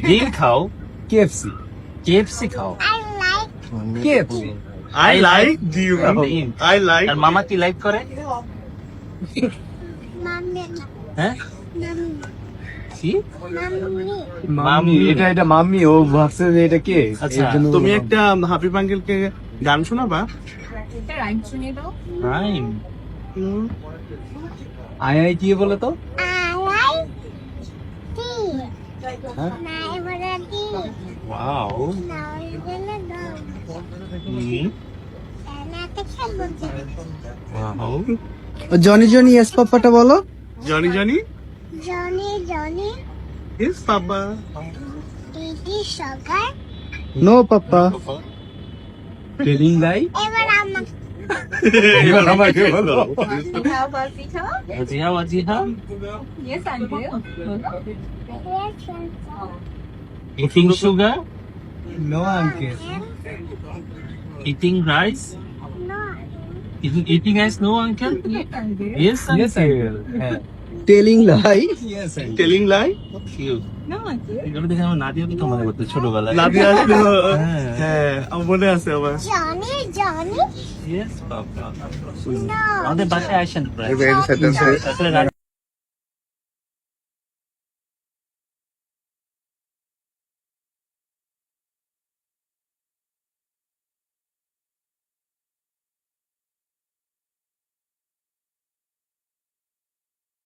ডিম খাও, KFC KFC খাও। কেএফসি I like ডিম। ডিম। I like আর মামা কি লাইক করে? হ্যাঁ কি? মাম্মি, এটা মাম্মি, ও ভাবছে যে এটা কে। আচ্ছা, এর জন্য তুমি একটা হাবিব আঙ্কেলকে গান শোনাবা? রাইম। আই কি বলে তো? Wow. Wow. Johnny Johnny yes পাপ্পাটা বলো। জনি জনি Johnny, ইস বাবা। Didi Sugar. No papa. Telling lie. এবার আমাকে বলো। আজিহা আজিহা। Yes, I do. Eating sugar, no uncle. Eating rice, eating rice no uncle. Yes yes uncle. হ্যাঁ। Telling lie. Yes uncle. Telling lie. No, I do. এগুলো দেখে আমার নাদিয়া তো মনে করতে ছোটবেলায়। নাদিয়া আসলো। হ্যাঁ। হ্যাঁ, আমার মনে আছে আমার। Johnny. ইয়েস বাবা। No. আমাদের বাসায় আসেন প্রায়। এই সাথে তারপরে